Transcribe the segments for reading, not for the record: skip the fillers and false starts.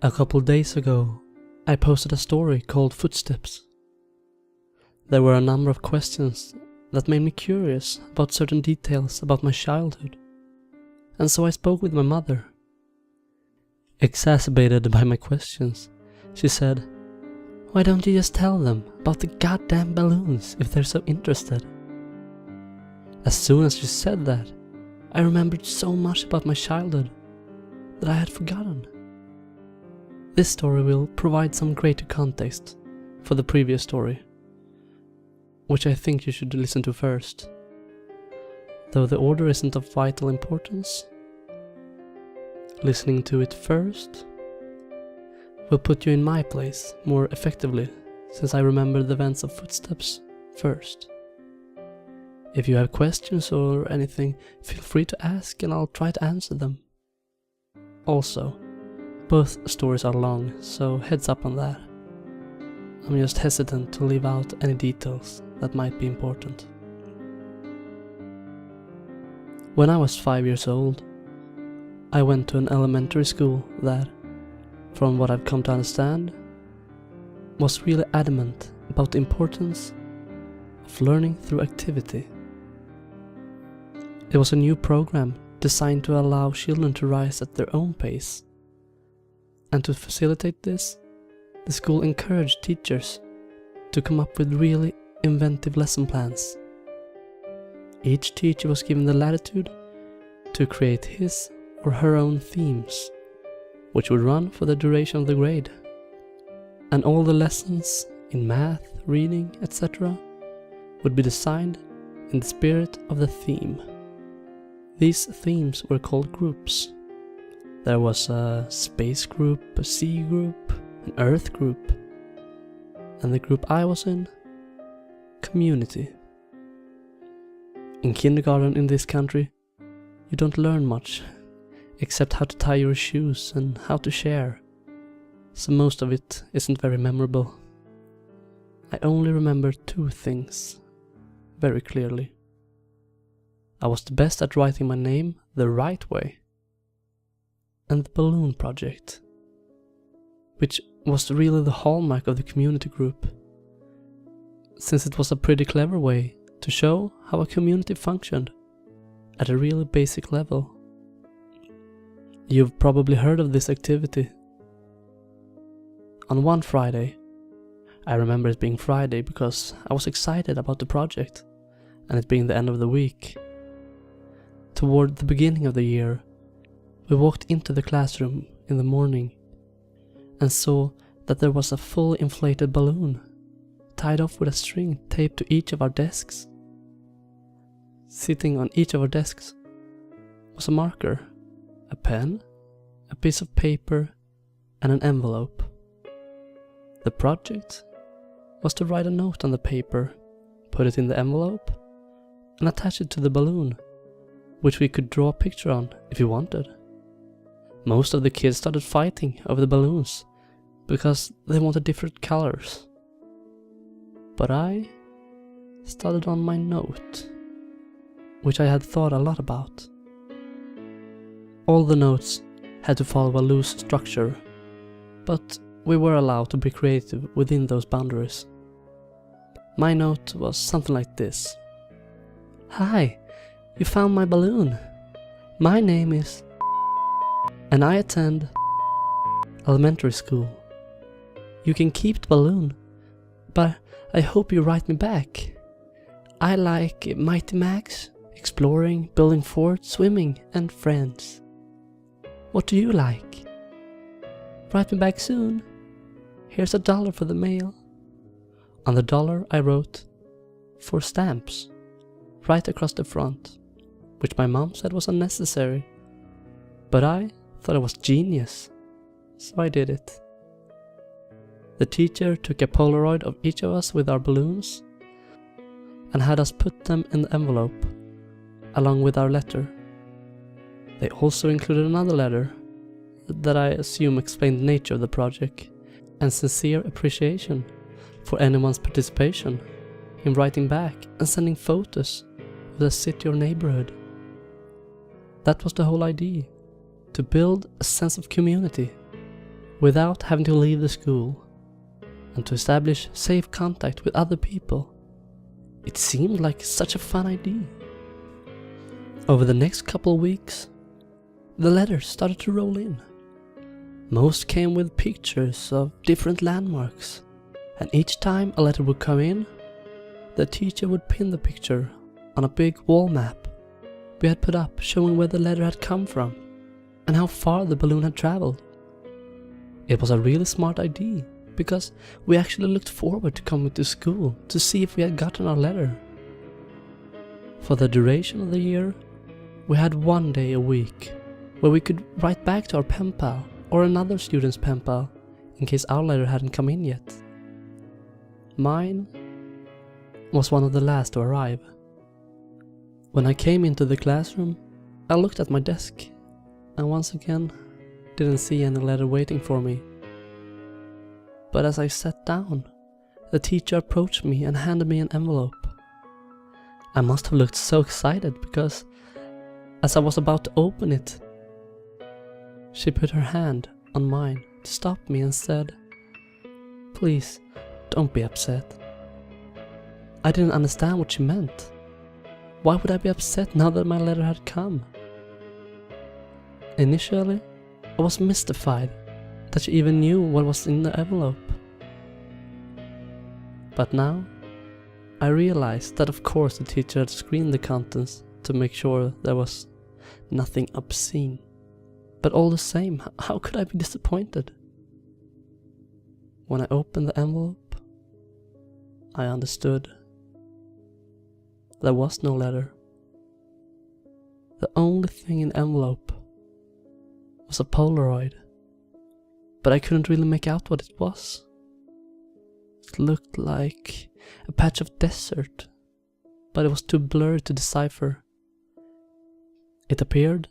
A couple days ago, I posted a story called Footsteps. There were a number of questions that made me curious about certain details about my childhood, and so I spoke with my mother. Exacerbated by my questions, she said, "Why don't you just tell them about the goddamn balloons if they're so interested?" As soon as she said that, I remembered so much about my childhood that I had forgotten. This story will provide some greater context for the previous story, which I think you should listen to first, though the order isn't of vital importance. Listening to it first will put you in my place more effectively, since I remember the events of Footsteps first. If you have questions or anything, feel free to ask and I'll try to answer them. Also, both stories are long, so heads up on that. I'm just hesitant to leave out any details that might be important. When I was 5 years old, I went to an elementary school that, from what I've come to understand, was really adamant about the importance of learning through activity. It was a new program designed to allow children to rise at their own pace. And to facilitate this, the school encouraged teachers to come up with really inventive lesson plans. Each teacher was given the latitude to create his or her own themes, which would run for the duration of the grade. And all the lessons in math, reading, etc. would be designed in the spirit of the theme. These themes were called groups. There was a space group, a sea group, an earth group, and the group I was in, community. In kindergarten in this country, you don't learn much, except how to tie your shoes and how to share, so most of it isn't very memorable. I only remember two things very clearly. I was the best at writing my name the right way, and the balloon project, which was really the hallmark of the community group, since it was a pretty clever way to show how a community functioned at a really basic level. You've probably heard of this activity. On one Friday, I remember it being Friday because I was excited about the project and it being the end of the week. Toward the beginning of the year, we walked into the classroom in the morning and saw that there was a full inflated balloon tied off with a string taped to each of our desks. Sitting on each of our desks was a marker, a pen, a piece of paper, and an envelope. The project was to write a note on the paper, put it in the envelope, and attach it to the balloon, which we could draw a picture on if we wanted. Most of the kids started fighting over the balloons because they wanted different colors. But I started on my note, which I had thought a lot about. All the notes had to follow a loose structure, but we were allowed to be creative within those boundaries. My note was something like this. "Hi, you found my balloon. My name is and I attend elementary school. You can keep the balloon, but I hope you write me back. I like Mighty Max, exploring, building forts, swimming, and friends. What do you like? Write me back soon. Here's $1 for the mail." On the dollar I wrote, "For stamps," right across the front, which my mom said was unnecessary, but I thought it was genius, so I did it. The teacher took a Polaroid of each of us with our balloons and had us put them in the envelope, along with our letter. They also included another letter that I assume explained the nature of the project and sincere appreciation for anyone's participation in writing back and sending photos of the city or neighborhood. That was the whole idea, to build a sense of community without having to leave the school, and to establish safe contact with other people. It seemed like such a fun idea. Over the next couple of weeks, the letters started to roll in. Most came with pictures of different landmarks, and each time a letter would come in, the teacher would pin the picture on a big wall map we had put up showing where the letter had come from and how far the balloon had traveled. It was a really smart idea, because we actually looked forward to coming to school to see if we had gotten our letter. For the duration of the year, we had 1 day a week where we could write back to our Penpal or another student's Penpal in case our letter hadn't come in yet. Mine was one of the last to arrive. When I came into the classroom, I looked at my desk and once again didn't see any letter waiting for me. But as I sat down, the teacher approached me and handed me an envelope. I must have looked so excited because as I was about to open it, she put her hand on mine to stop me and said, "Please, don't be upset." I didn't understand what she meant. Why would I be upset now that my letter had come? Initially, I was mystified that she even knew what was in the envelope. But now, I realized that of course the teacher had screened the contents to make sure there was nothing obscene. But all the same, how could I be disappointed? When I opened the envelope, I understood. There was no letter. The only thing in the envelope was a Polaroid, but I couldn't really make out what it was. It looked like a patch of desert, but it was too blurry to decipher. It appeared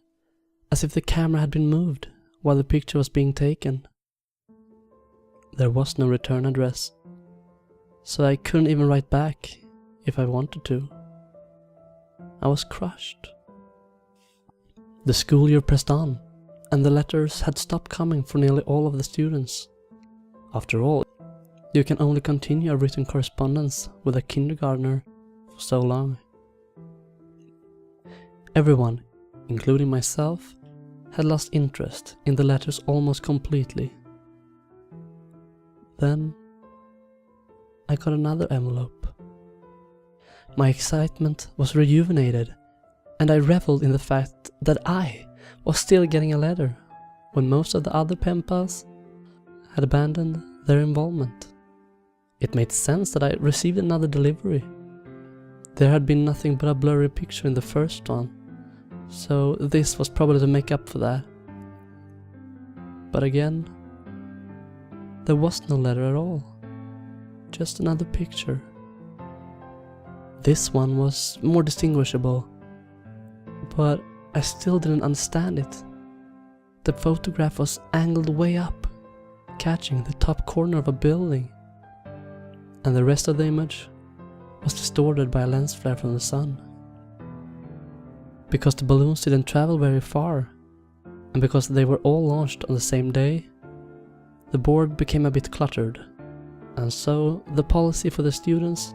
as if the camera had been moved while the picture was being taken. There was no return address, so I couldn't even write back if I wanted to. I was crushed. The school year pressed on, and the letters had stopped coming for nearly all of the students. After all, you can only continue a written correspondence with a kindergartner for so long. Everyone, including myself, had lost interest in the letters almost completely. Then, I got another envelope. My excitement was rejuvenated, and I reveled in the fact that I was still getting a letter when most of the other Penpals had abandoned their involvement. It made sense that I received another delivery. There had been nothing but a blurry picture in the first one, so this was probably to make up for that. But again, there was no letter at all, just another picture. This one was more distinguishable, but I still didn't understand it. The photograph was angled way up, catching the top corner of a building, and the rest of the image was distorted by a lens flare from the sun. Because the balloons didn't travel very far, and because they were all launched on the same day, the board became a bit cluttered, and so the policy for the students,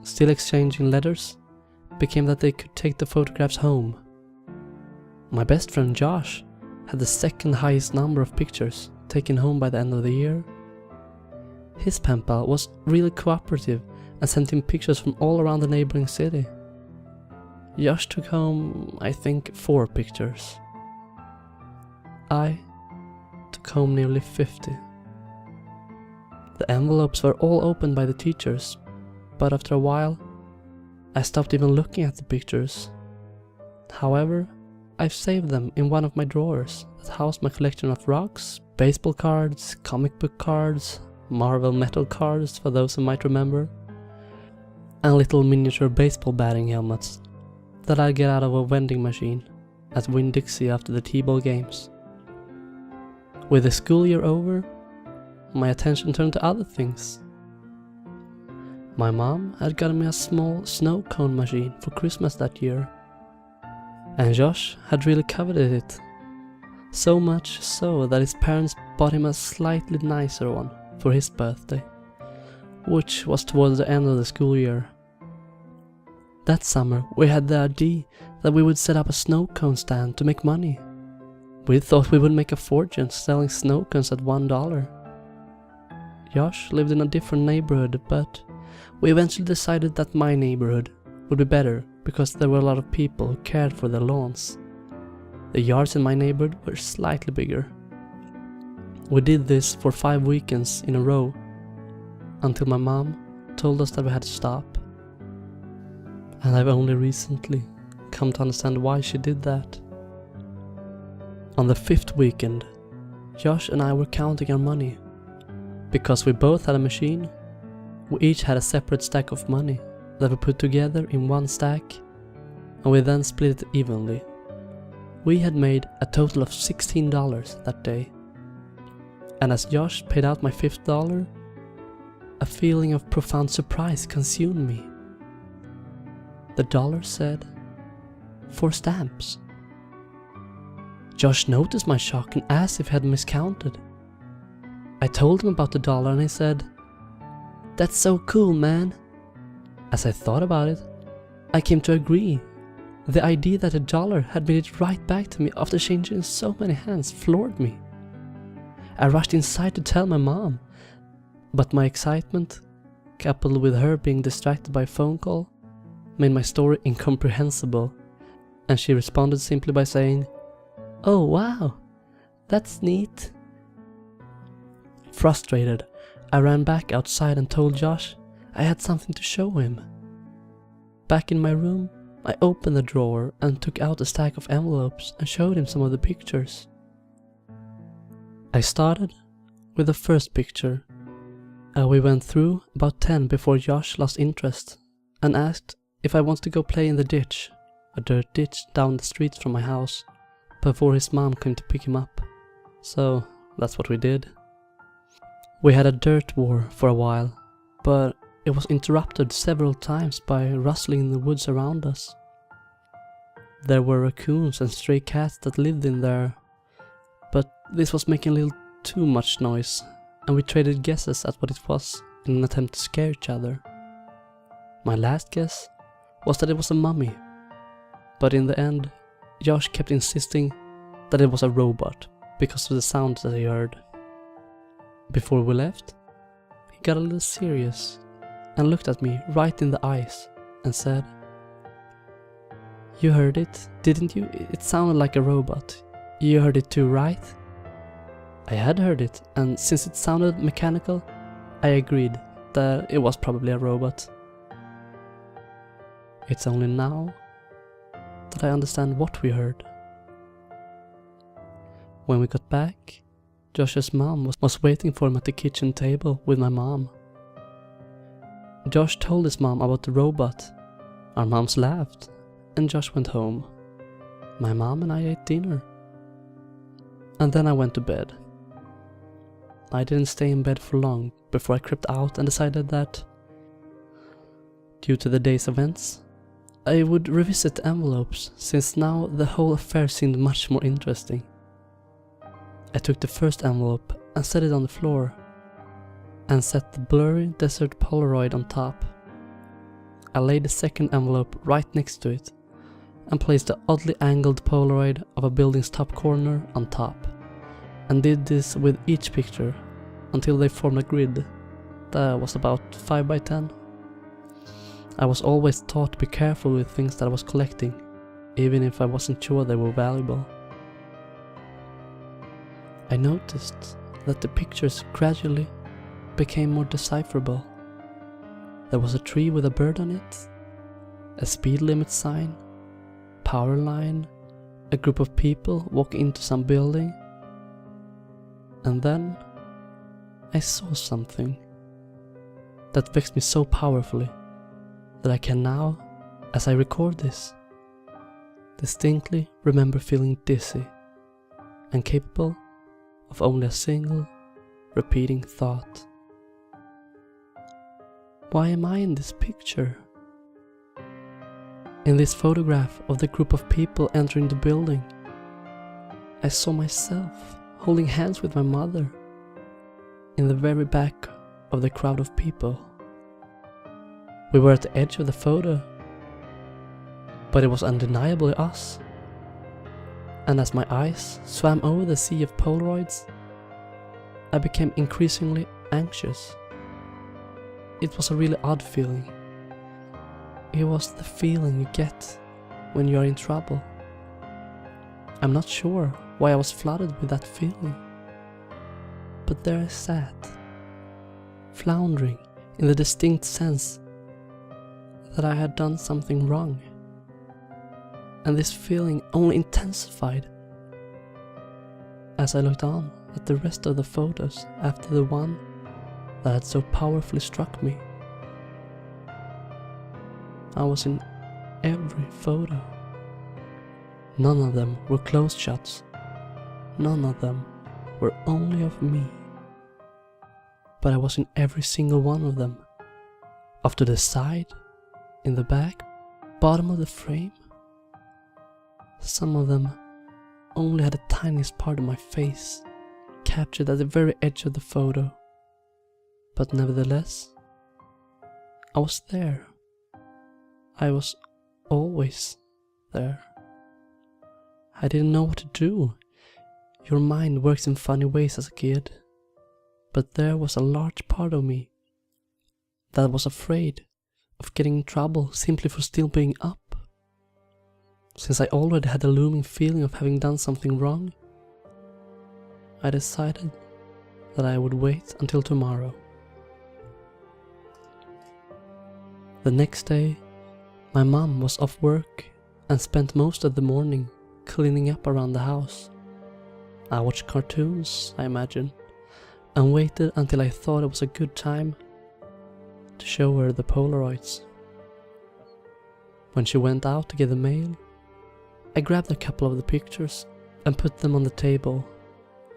still exchanging letters, became that they could take the photographs home. My best friend Josh had the second highest number of pictures taken home by the end of the year. His Penpal was really cooperative and sent him pictures from all around the neighboring city. Josh took home, I think, 4 pictures. I took home nearly 50. The envelopes were all opened by the teachers, but after a while, I stopped even looking at the pictures. However, I've saved them in one of my drawers that house my collection of rocks, baseball cards, comic book cards, Marvel metal cards for those who might remember, and little miniature baseball batting helmets that I get out of a vending machine at Winn-Dixie after the T-ball games. With the school year over, my attention turned to other things. My mom had gotten me a small snow cone machine for Christmas that year, and Josh had really coveted it, so much so that his parents bought him a slightly nicer one for his birthday, which was towards the end of the school year. That summer we had the idea that we would set up a snow cone stand to make money. We thought we would make a fortune selling snow cones at $1. Josh lived in a different neighborhood, but we eventually decided that my neighborhood would be better because there were a lot of people who cared for their lawns. The yards in my neighborhood were slightly bigger. We did this for 5 weekends in a row, until my mom told us that we had to stop. And I've only recently come to understand why she did that. On the 5th weekend, Josh and I were counting our money. Because we both had a machine, we each had a separate stack of money that we put together in one stack, and we then split it evenly. We had made a total of $16 that day. And as Josh paid out my $5th, a feeling of profound surprise consumed me. The dollar said, "For stamps." Josh noticed my shock and asked if he had miscounted. I told him about the dollar and he said, "That's so cool, man." As I thought about it, I came to agree. The idea that a dollar had made it right back to me after changing so many hands floored me. I rushed inside to tell my mom, but my excitement, coupled with her being distracted by a phone call, made my story incomprehensible, and she responded simply by saying, "Oh wow, that's neat." Frustrated, I ran back outside and told Josh I had something to show him. Back in my room, I opened the drawer and took out a stack of envelopes and showed him some of the pictures. I started with the first picture. We went through about 10 before Josh lost interest and asked if I wanted to go play in the ditch, a dirt ditch down the street from my house, before his mom came to pick him up. So that's what we did. We had a dirt war for a while, but it was interrupted several times by rustling in the woods around us. There were raccoons and stray cats that lived in there, but this was making a little too much noise, and we traded guesses at what it was in an attempt to scare each other. My last guess was that it was a mummy, but in the end, Josh kept insisting that it was a robot because of the sounds that he heard. Before we left, he got a little serious and looked at me right in the eyes and said, "You heard it, didn't you? It sounded like a robot. You heard it too, right?" I had heard it, and since it sounded mechanical, I agreed that it was probably a robot. It's only now that I understand what we heard. When we got back, Josh's mom was waiting for him at the kitchen table with my mom. Josh told his mom about the robot. Our moms laughed, and Josh went home. My mom and I ate dinner. And then I went to bed. I didn't stay in bed for long before I crept out and decided that, due to the day's events, I would revisit the envelopes, since now the whole affair seemed much more interesting. I took the first envelope and set it on the floor, and set the blurry desert Polaroid on top. I laid the second envelope right next to it, and placed the oddly angled Polaroid of a building's top corner on top, and did this with each picture until they formed a grid that was about 5 by 10. I was always taught to be careful with things that I was collecting, even if I wasn't sure they were valuable. I noticed that the pictures gradually became more decipherable. There was a tree with a bird on it, a speed limit sign, power line, a group of people walking into some building, and then I saw something that vexed me so powerfully that I can now, as I record this, distinctly remember feeling dizzy and capable of only a single repeating thought. Why am I in this picture? In this photograph of the group of people entering the building, I saw myself holding hands with my mother in the very back of the crowd of people. We were at the edge of the photo, but it was undeniably us. And as my eyes swam over the sea of Polaroids, I became increasingly anxious. It was a really odd feeling. It was the feeling you get when you are in trouble. I'm not sure why I was flooded with that feeling, but there I sat, floundering in the distinct sense that I had done something wrong. And this feeling only intensified as I looked on at the rest of the photos after the one that had so powerfully struck me. I was in every photo. None of them were close shots. None of them were only of me. But I was in every single one of them. Off to the side, in the back, bottom of the frame. Some of them only had the tiniest part of my face captured at the very edge of the photo. But nevertheless, I was there. I was always there. I didn't know what to do. Your mind works in funny ways as a kid. But there was a large part of me that was afraid of getting in trouble simply for still being up. Since I already had a looming feeling of having done something wrong, I decided that I would wait until tomorrow. The next day, my mom was off work and spent most of the morning cleaning up around the house. I watched cartoons, I imagine, and waited until I thought it was a good time to show her the Polaroids. When she went out to get the mail, I grabbed a couple of the pictures and put them on the table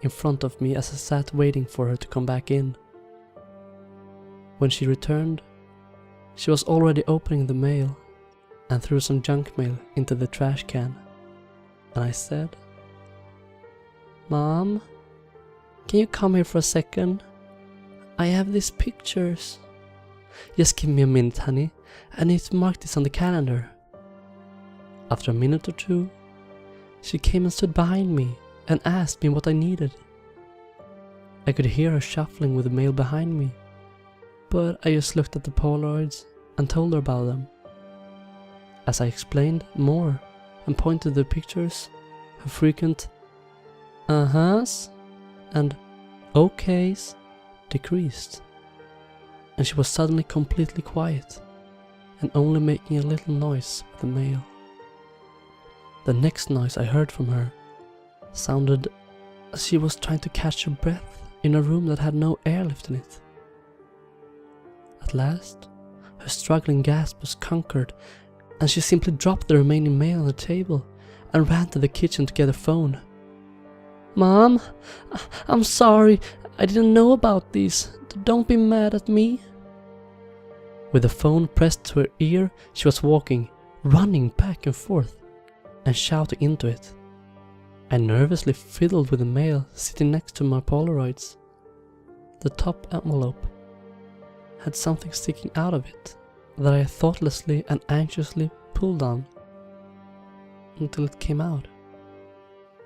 in front of me as I sat waiting for her to come back in. When she returned, she was already opening the mail and threw some junk mail into the trash can. And I said, "Mom, can you come here for a second? I have these pictures. Just give me a minute, honey. I need to mark this on the calendar." After a minute or two, she came and stood behind me and asked me what I needed. I could hear her shuffling with the mail behind me, but I just looked at the Polaroids and told her about them. As I explained more and pointed the pictures, her frequent uh-huhs and okays decreased, and she was suddenly completely quiet and only making a little noise with the mail. The next noise I heard from her sounded as she was trying to catch her breath in a room that had no airlift in it. At last, her struggling gasp was conquered, and she simply dropped the remaining mail on the table and ran to the kitchen to get a phone. "Mom, I'm sorry, I didn't know about these. Don't be mad at me." With the phone pressed to her ear, she was walking, running back and forth, and shouting into it. I nervously fiddled with the mail sitting next to my Polaroids. The top envelope had something sticking out of it that I thoughtlessly and anxiously pulled on until it came out.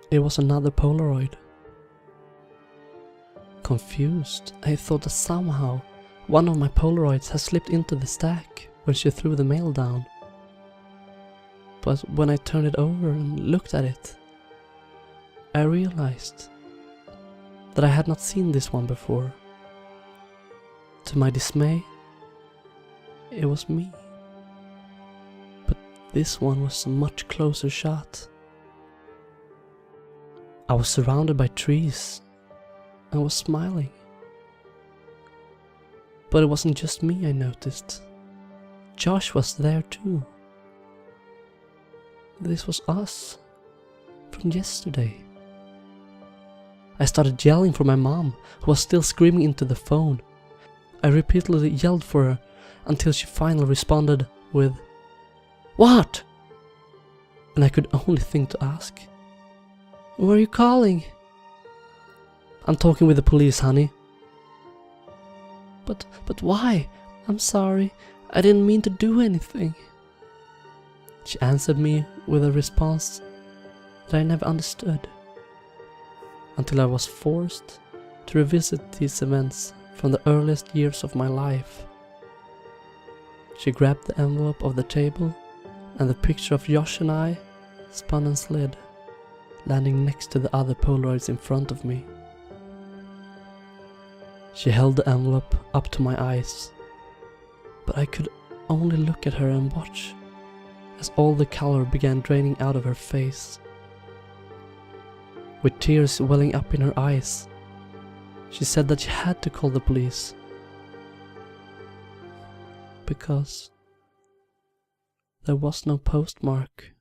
It was another Polaroid. Confused, I thought that somehow one of my Polaroids had slipped into the stack when she threw the mail down. But when I turned it over and looked at it, I realized that I had not seen this one before. To my dismay, it was me. But this one was a much closer shot. I was surrounded by trees and was smiling. But it wasn't just me, I noticed. Josh was there too. This was us from yesterday. I started yelling for my mom, who was still screaming into the phone. I repeatedly yelled for her until she finally responded with, "What?" And I could only think to ask, "Who are you calling?" I'm talking with the police, honey. But why? I'm sorry. I didn't mean to do anything. She answered me with a response that I never understood, until I was forced to revisit these events from the earliest years of my life. She grabbed the envelope off the table, and the picture of Josh and I spun and slid, landing next to the other Polaroids in front of me. She held the envelope up to my eyes, but I could only look at her and watch as all the color began draining out of her face. With tears welling up in her eyes, she said that she had to call the police because there was no postmark.